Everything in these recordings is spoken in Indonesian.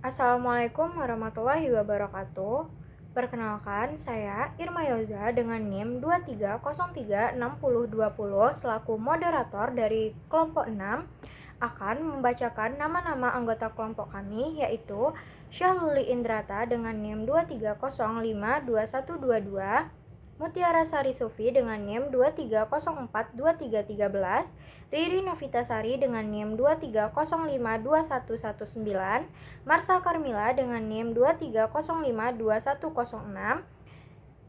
Assalamualaikum warahmatullahi wabarakatuh. Perkenalkan, saya Irma Yoza dengan NIM 23036020 selaku moderator dari kelompok 6 akan membacakan nama-nama anggota kelompok kami, yaitu Syahluli Indrata dengan NIM 23052122, Mutiara Sari Sufi dengan NIM 23042313, Riri Novitasari dengan NIM 23052119, Marsha Carmila dengan NIM 23052106,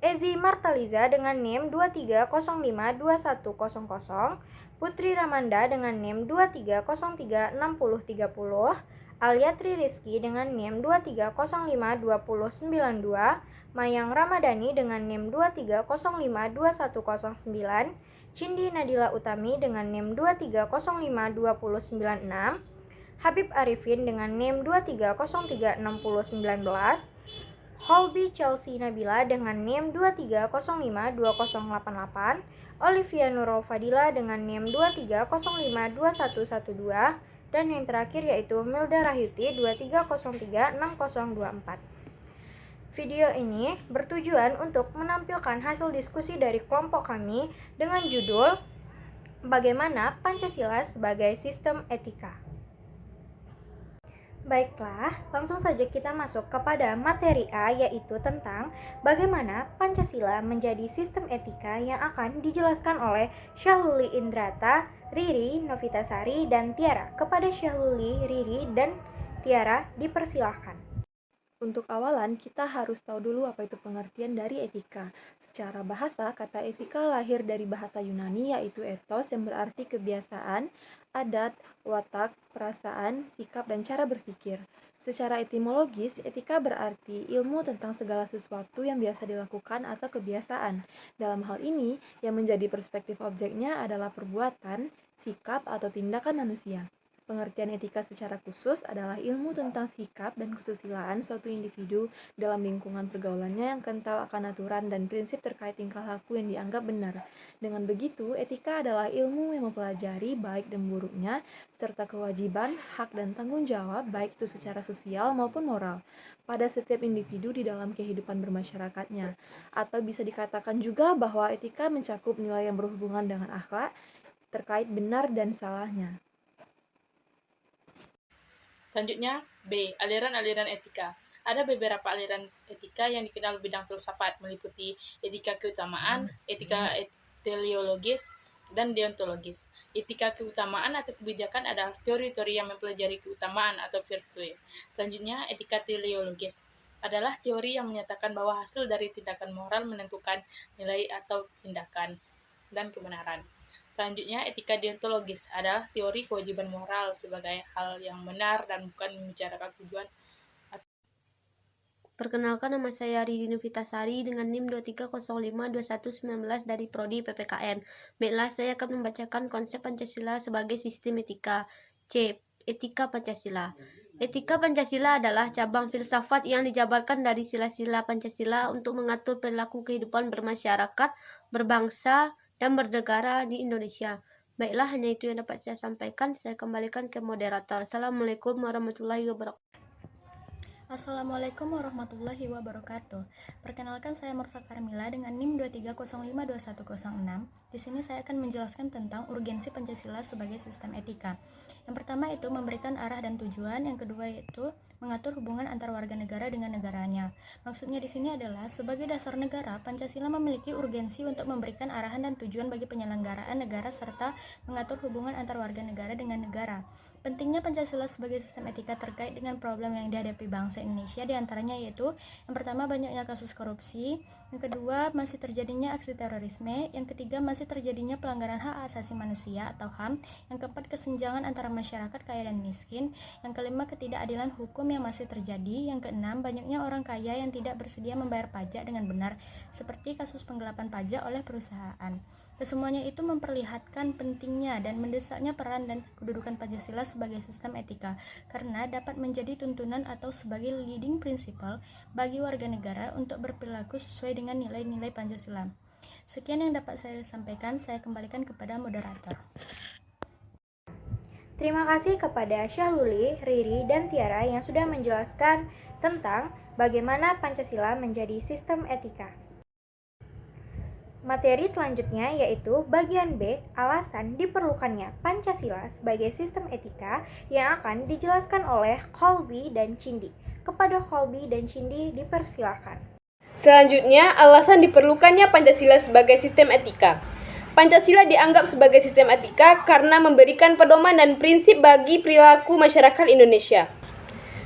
Ezi Martaliza dengan NIM 23052100, Putri Ramanda dengan NIM 23036030, Aliatri Rizky dengan NIM 23052092, Mayang Ramadhani dengan NIM 23052109, Cindi Nadila Utami dengan NIM 23052096, Habib Arifin dengan NIM 23036019, Holby Chelsea Nabila dengan NIM 23052088, Olivia Nurul Fadila dengan NIM 23052112, dan yang terakhir yaitu Milda Rahyuti 23036024. Video ini bertujuan untuk menampilkan hasil diskusi dari kelompok kami dengan judul Bagaimana Pancasila sebagai Sistem Etika. Baiklah, langsung saja kita masuk kepada materi A, yaitu tentang bagaimana Pancasila menjadi sistem etika yang akan dijelaskan oleh Syahluli Indrata, Riri Novitasari, dan Tiara. Kepada Syahluli, Riri, dan Tiara dipersilahkan. Untuk awalan, kita harus tahu dulu apa itu pengertian dari etika. Secara bahasa, kata etika lahir dari bahasa Yunani, yaitu ethos, yang berarti kebiasaan, adat, watak, perasaan, sikap, dan cara berpikir. Secara etimologis, etika berarti ilmu tentang segala sesuatu yang biasa dilakukan atau kebiasaan. Dalam hal ini, yang menjadi perspektif objeknya adalah perbuatan, sikap, atau tindakan manusia. Pengertian etika secara khusus adalah ilmu tentang sikap dan kesusilaan suatu individu dalam lingkungan pergaulannya yang kental akan aturan dan prinsip terkait tingkah laku yang dianggap benar. Dengan begitu, etika adalah ilmu yang mempelajari baik dan buruknya, serta kewajiban, hak, dan tanggung jawab baik itu secara sosial maupun moral pada setiap individu di dalam kehidupan bermasyarakatnya. Atau bisa dikatakan juga bahwa etika mencakup nilai yang berhubungan dengan akhlak terkait benar dan salahnya. Selanjutnya, B. Aliran-aliran etika. Ada beberapa aliran etika yang dikenal bidang filsafat, meliputi etika keutamaan, etika teleologis, dan deontologis. Etika keutamaan atau kebijakan adalah teori-teori yang mempelajari keutamaan atau virtue. Selanjutnya, etika teleologis adalah teori yang menyatakan bahwa hasil dari tindakan moral menentukan nilai atau tindakan dan kebenaran. Selanjutnya, etika deontologis adalah teori kewajiban moral sebagai hal yang benar dan bukan membicarakan tujuan. Perkenalkan, nama saya Riri Novitasari dengan NIM 23052119 dari Prodi PPKN. Baiklah, saya akan membacakan konsep Pancasila sebagai sistem etika. C. Etika Pancasila. Etika Pancasila adalah cabang filsafat yang dijabarkan dari sila-sila Pancasila untuk mengatur perilaku kehidupan bermasyarakat, berbangsa, dan bernegara di Indonesia. Baiklah, hanya itu yang dapat saya sampaikan. Saya kembalikan ke moderator. Assalamualaikum warahmatullahi wabarakatuh. Assalamualaikum warahmatullahi wabarakatuh. Perkenalkan, saya Marsha Carmila dengan NIM 23052106. Di sini saya akan menjelaskan tentang urgensi Pancasila sebagai sistem etika. Yang pertama itu memberikan arah dan tujuan, yang kedua yaitu mengatur hubungan antar warga negara dengan negaranya. Maksudnya di sini adalah sebagai dasar negara, Pancasila memiliki urgensi untuk memberikan arahan dan tujuan bagi penyelenggaraan negara serta mengatur hubungan antar warga negara dengan negara. Pentingnya Pancasila sebagai sistem etika terkait dengan problem yang dihadapi bangsa Indonesia, diantaranya yaitu yang pertama banyaknya kasus korupsi, yang kedua masih terjadinya aksi terorisme, yang ketiga masih terjadinya pelanggaran hak asasi manusia atau HAM, yang keempat kesenjangan antara masyarakat kaya dan miskin, yang kelima ketidakadilan hukum yang masih terjadi, yang keenam banyaknya orang kaya yang tidak bersedia membayar pajak dengan benar, seperti kasus penggelapan pajak oleh perusahaan. Kesemuanya itu memperlihatkan pentingnya dan mendesaknya peran dan kedudukan Pancasila sebagai sistem etika, karena dapat menjadi tuntunan atau sebagai leading principle bagi warga negara untuk berperilaku sesuai dengan nilai-nilai Pancasila. Sekian yang dapat saya sampaikan, saya kembalikan kepada moderator. Terima kasih kepada Syahluli, Riri, dan Tiara yang sudah menjelaskan tentang bagaimana Pancasila menjadi sistem etika. Materi selanjutnya yaitu bagian B, alasan diperlukannya Pancasila sebagai sistem etika yang akan dijelaskan oleh Kolbi dan Cindi. Kepada Kolbi dan Cindi dipersilakan. Selanjutnya, alasan diperlukannya Pancasila sebagai sistem etika. Pancasila dianggap sebagai sistem etika karena memberikan pedoman dan prinsip bagi perilaku masyarakat Indonesia.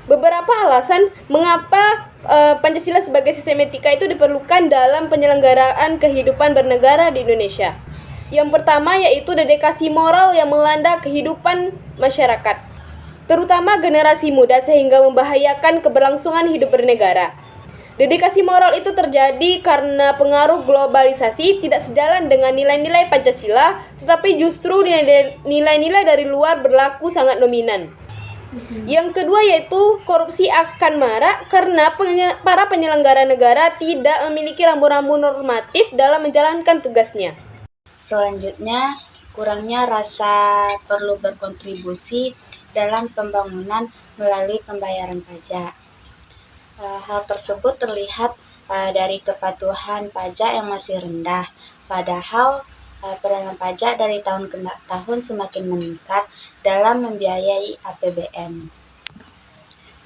Beberapa alasan mengapa Pancasila sebagai sistem etika itu diperlukan dalam penyelenggaraan kehidupan bernegara di Indonesia. Yang pertama yaitu dedikasi moral yang melanda kehidupan masyarakat, terutama generasi muda sehingga membahayakan keberlangsungan hidup bernegara. Dedikasi moral itu terjadi karena pengaruh globalisasi tidak sejalan dengan nilai-nilai Pancasila, tetapi justru nilai-nilai dari luar berlaku sangat dominan. Yang kedua yaitu korupsi akan marak karena para penyelenggara negara tidak memiliki rambu-rambu normatif dalam menjalankan tugasnya. Selanjutnya, kurangnya rasa perlu berkontribusi dalam pembangunan melalui pembayaran pajak. Hal tersebut terlihat dari kepatuhan pajak yang masih rendah, padahal peranan pajak dari tahun ke tahun semakin meningkat dalam membiayai APBN.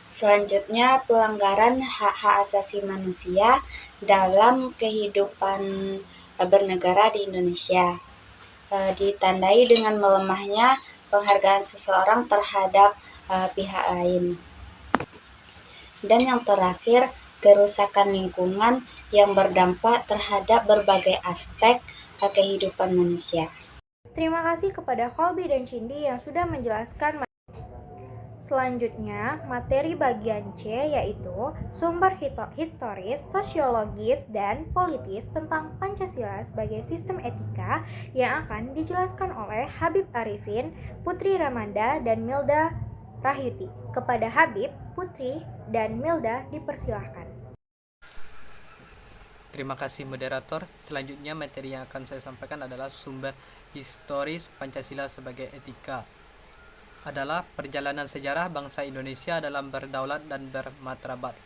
Selanjutnya, pelanggaran hak-hak asasi manusia dalam kehidupan bernegara di Indonesia ditandai dengan melemahnya penghargaan seseorang terhadap pihak lain. Dan yang terakhir, kerusakan lingkungan yang berdampak terhadap berbagai aspek kehidupan manusia. Terima kasih kepada Kolbi dan Cindi yang sudah menjelaskan. Selanjutnya, materi bagian C yaitu sumber historis, sosiologis, dan politis tentang Pancasila sebagai sistem etika yang akan dijelaskan oleh Habib Arifin, Putri Ramanda, dan Milda Rahyuti. Kepada Habib, Putri, dan Milda dipersilahkan. Terima kasih moderator. Selanjutnya materi yang akan saya sampaikan adalah sumber historis Pancasila sebagai etika. Adalah perjalanan sejarah bangsa Indonesia dalam berdaulat dan bermartabat.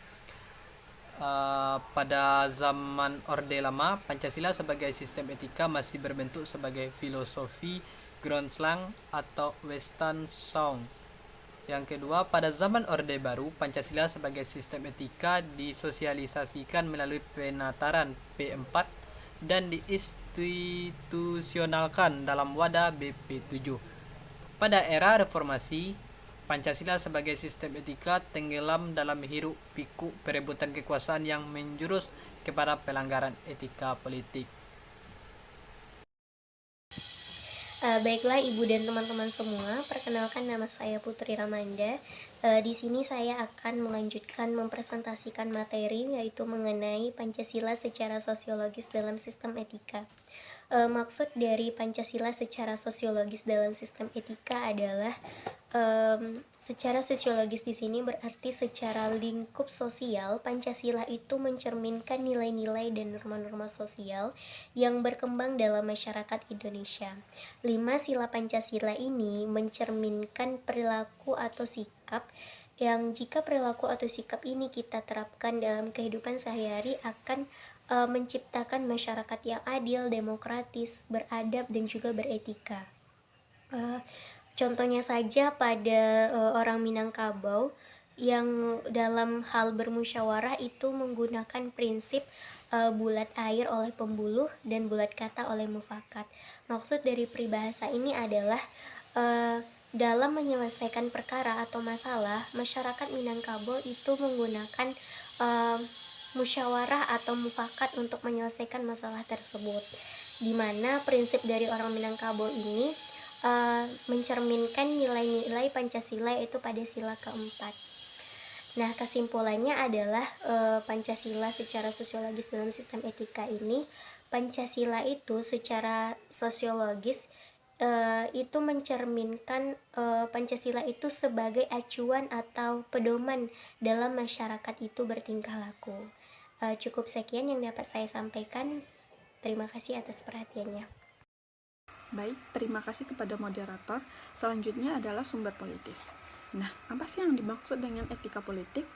Pada zaman Orde Lama, Pancasila sebagai sistem etika masih berbentuk sebagai filosofi Grundslang atau Western Sound. Yang kedua, pada zaman Orde Baru, Pancasila sebagai sistem etika disosialisasikan melalui penataran P4 dan diinstitusionalkan dalam Wadah BP7. Pada era reformasi, Pancasila sebagai sistem etika tenggelam dalam hiruk pikuk perebutan kekuasaan yang menjurus kepada pelanggaran etika politik. Baiklah Ibu dan teman-teman semua, perkenalkan nama saya Putri Ramanda. Di sini saya akan melanjutkan mempresentasikan materi yaitu mengenai Pancasila secara sosiologis dalam sistem etika. Maksud dari Pancasila secara sosiologis dalam sistem etika adalah secara sosiologis di sini berarti secara lingkup sosial Pancasila itu mencerminkan nilai-nilai dan norma-norma sosial yang berkembang dalam masyarakat Indonesia. 5 sila Pancasila ini mencerminkan perilaku atau sikap yang jika perilaku atau sikap ini kita terapkan dalam kehidupan sehari-hari akan menciptakan masyarakat yang adil, demokratis, beradab, dan juga beretika. Contohnya saja pada orang Minangkabau yang dalam hal bermusyawarah itu menggunakan prinsip bulat air oleh pembuluh dan bulat kata oleh mufakat. Maksud dari peribahasa ini adalah dalam menyelesaikan perkara atau masalah, masyarakat Minangkabau itu menggunakan musyawarah atau mufakat untuk menyelesaikan masalah tersebut, di mana prinsip dari orang Minangkabau ini mencerminkan nilai-nilai Pancasila yaitu pada sila keempat. Nah, kesimpulannya adalah Pancasila secara sosiologis dalam sistem etika ini, Pancasila itu secara sosiologis itu mencerminkan Pancasila itu sebagai acuan atau pedoman dalam masyarakat itu bertingkah laku. Cukup sekian yang dapat saya sampaikan. Terima kasih atas perhatiannya. Baik, terima kasih kepada moderator. Selanjutnya adalah sumber politis. Nah, apa sih yang dimaksud dengan etika politik?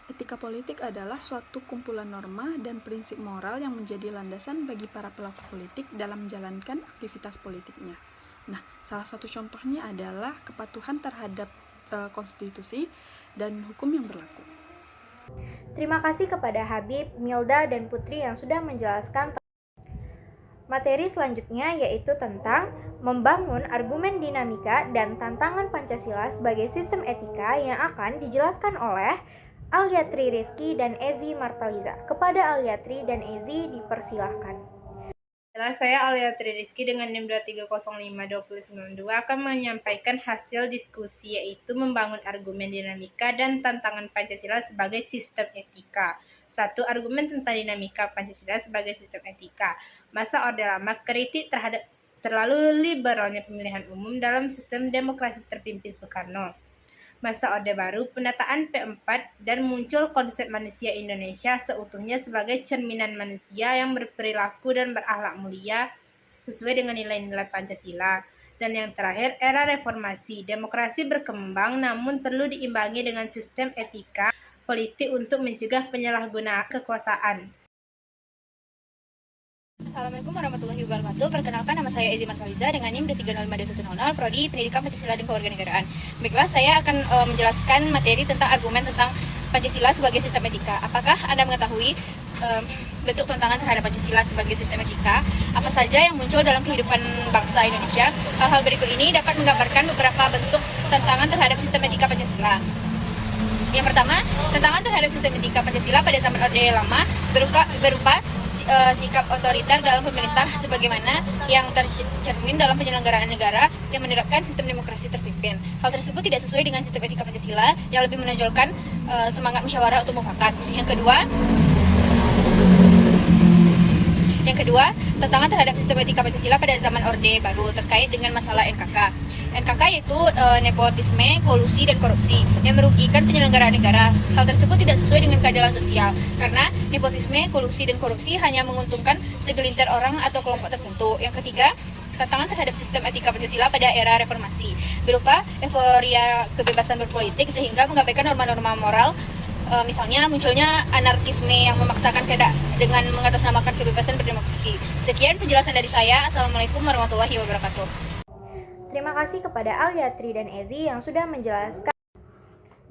Etika politik adalah suatu kumpulan norma dan prinsip moral yang menjadi landasan bagi para pelaku politik dalam menjalankan aktivitas politiknya. Nah, salah satu contohnya adalah kepatuhan terhadap konstitusi dan hukum yang berlaku. Terima kasih kepada Habib, Milda, dan Putri yang sudah menjelaskan. Materi selanjutnya yaitu tentang membangun argumen dinamika dan tantangan Pancasila sebagai sistem etika yang akan dijelaskan oleh Alyatri Rizky dan Ezi Martaliza. Kepada Alyatri dan Ezi dipersilahkan. Saya Alyatri Rizky dengan NIM 23052092 akan menyampaikan hasil diskusi yaitu membangun argumen dinamika dan tantangan Pancasila sebagai sistem etika. 1. Argumen tentang dinamika Pancasila sebagai sistem etika. Masa Orde Lama kritik terhadap terlalu liberalnya pemilihan umum dalam sistem demokrasi terpimpin Soekarno. Masa Orde Baru, penataan P4, dan muncul konsep manusia Indonesia seutuhnya sebagai cerminan manusia yang berperilaku dan berakhlak mulia sesuai dengan nilai-nilai Pancasila. Dan yang terakhir, era reformasi. Demokrasi berkembang namun perlu diimbangi dengan sistem etika politik untuk mencegah penyalahgunaan kekuasaan. Assalamualaikum warahmatullahi wabarakatuh. Perkenalkan, nama saya Ezi Martaliza dengan NIM 3052100, Prodi Pendidikan Pancasila dan Kewarganegaraan. Baiklah, saya akan menjelaskan materi tentang argumen tentang Pancasila sebagai sistem etika. Apakah Anda mengetahui bentuk tantangan terhadap Pancasila sebagai sistem etika? Apa saja yang muncul dalam kehidupan bangsa Indonesia? Hal-hal berikut ini dapat menggambarkan beberapa bentuk tantangan terhadap sistem etika Pancasila. Yang pertama, tantangan terhadap sistem etika Pancasila pada zaman Orde Lama berupa sikap otoriter dalam pemerintah sebagaimana yang tercermin dalam penyelenggaraan negara yang menerapkan sistem demokrasi terpimpin. Hal tersebut tidak sesuai dengan sistem etika Pancasila yang lebih menonjolkan semangat musyawarah untuk mufakat. Yang kedua, tantangan terhadap sistem etika Pancasila pada zaman Orde Baru terkait dengan masalah NKK. NKK yaitu nepotisme, kolusi, dan korupsi yang merugikan penyelenggaraan negara. Hal tersebut tidak sesuai dengan keadilan sosial karena nepotisme, kolusi, dan korupsi hanya menguntungkan segelintir orang atau kelompok tertentu. Yang ketiga, tantangan terhadap sistem etika Pancasila pada era reformasi berupa euforia kebebasan berpolitik sehingga mengabaikan norma-norma moral. Misalnya munculnya anarkisme yang memaksakan kehendak dengan mengatasnamakan kebebasan berdemokrasi. Sekian penjelasan dari saya. Assalamualaikum warahmatullahi wabarakatuh. Terima kasih kepada Alyatri dan Ezi yang sudah menjelaskan.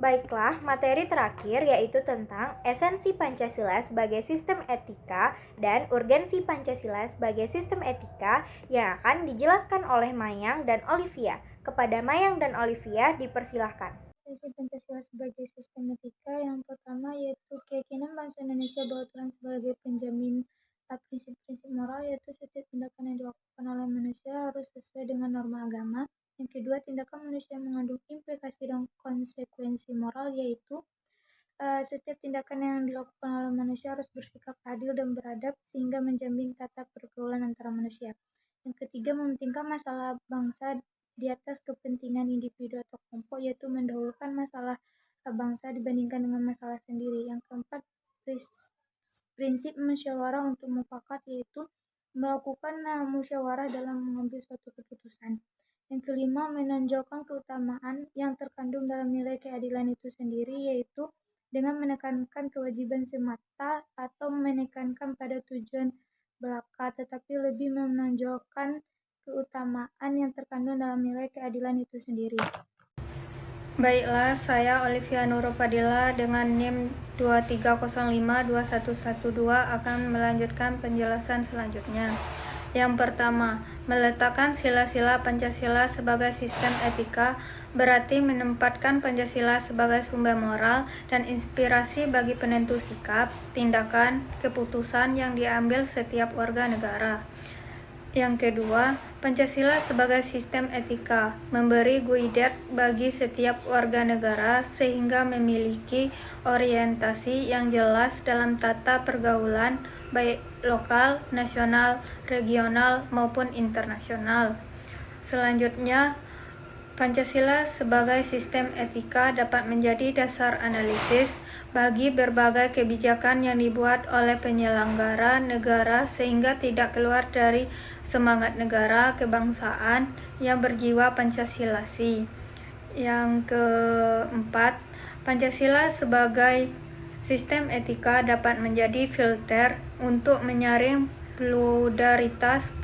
Baiklah, materi terakhir yaitu tentang esensi Pancasila sebagai sistem etika dan urgensi Pancasila sebagai sistem etika yang akan dijelaskan oleh Mayang dan Olivia. Kepada Mayang dan Olivia dipersilahkan. Esensi Pancasila sebagai sistem etika yang pertama yaitu keyakinan bangsa Indonesia bahwa Tuhan sebagai penjamin prinsip-prinsip moral, yaitu setiap tindakan yang dilakukan oleh manusia harus sesuai dengan norma agama. Yang kedua, tindakan manusia mengandung implikasi dan konsekuensi moral, yaitu setiap tindakan yang dilakukan oleh manusia harus bersikap adil dan beradab sehingga menjamin tata pergaulan antara manusia. Yang ketiga, mementingkan masalah bangsa di atas kepentingan individu atau kelompok, yaitu mendahulukan masalah bangsa dibandingkan dengan masalah sendiri. Yang keempat, prinsip musyawarah untuk mufakat, yaitu melakukan musyawarah dalam mengambil suatu keputusan. Yang kelima, menonjolkan keutamaan yang terkandung dalam nilai keadilan itu sendiri, yaitu dengan menekankan kewajiban semata atau menekankan pada tujuan belaka, tetapi lebih menonjolkan keutamaan yang terkandung dalam nilai keadilan itu sendiri. Baiklah, saya Olivia Nuropadilla dengan NIM 23052112 akan melanjutkan penjelasan selanjutnya. Yang pertama, meletakkan sila-sila Pancasila sebagai sistem etika berarti menempatkan Pancasila sebagai sumber moral dan inspirasi bagi penentu sikap, tindakan, keputusan yang diambil setiap warga negara. Yang kedua, Pancasila sebagai sistem etika memberi guidat bagi setiap warga negara sehingga memiliki orientasi yang jelas dalam tata pergaulan baik lokal, nasional, regional maupun internasional. Selanjutnya, Pancasila sebagai sistem etika dapat menjadi dasar analisis bagi berbagai kebijakan yang dibuat oleh penyelenggara negara sehingga tidak keluar dari semangat negara kebangsaan yang berjiwa Pancasilasi. Yang keempat, Pancasila sebagai sistem etika dapat menjadi filter untuk menyaring pluralitas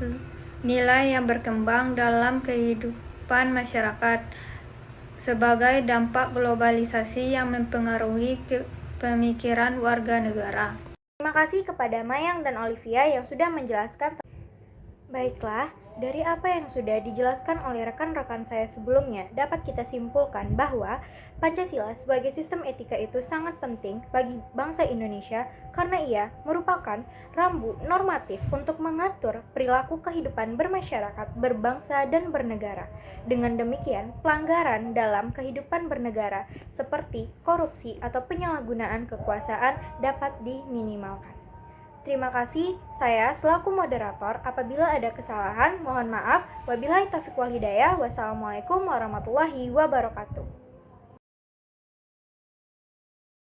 nilai yang berkembang dalam kehidupan masyarakat sebagai dampak globalisasi yang mempengaruhi pemikiran warga negara. Terima kasih kepada Mayang dan Olivia yang sudah menjelaskan. Baiklah, dari apa yang sudah dijelaskan oleh rekan-rekan saya sebelumnya, dapat kita simpulkan bahwa Pancasila sebagai sistem etika itu sangat penting bagi bangsa Indonesia karena ia merupakan rambu normatif untuk mengatur perilaku kehidupan bermasyarakat, berbangsa, dan bernegara. Dengan demikian, pelanggaran dalam kehidupan bernegara seperti korupsi atau penyalahgunaan kekuasaan dapat diminimalkan. Terima kasih, saya selaku moderator. Apabila ada kesalahan, mohon maaf. Wabillahi taufiq wal hidayah. Wassalamualaikum warahmatullahi wabarakatuh.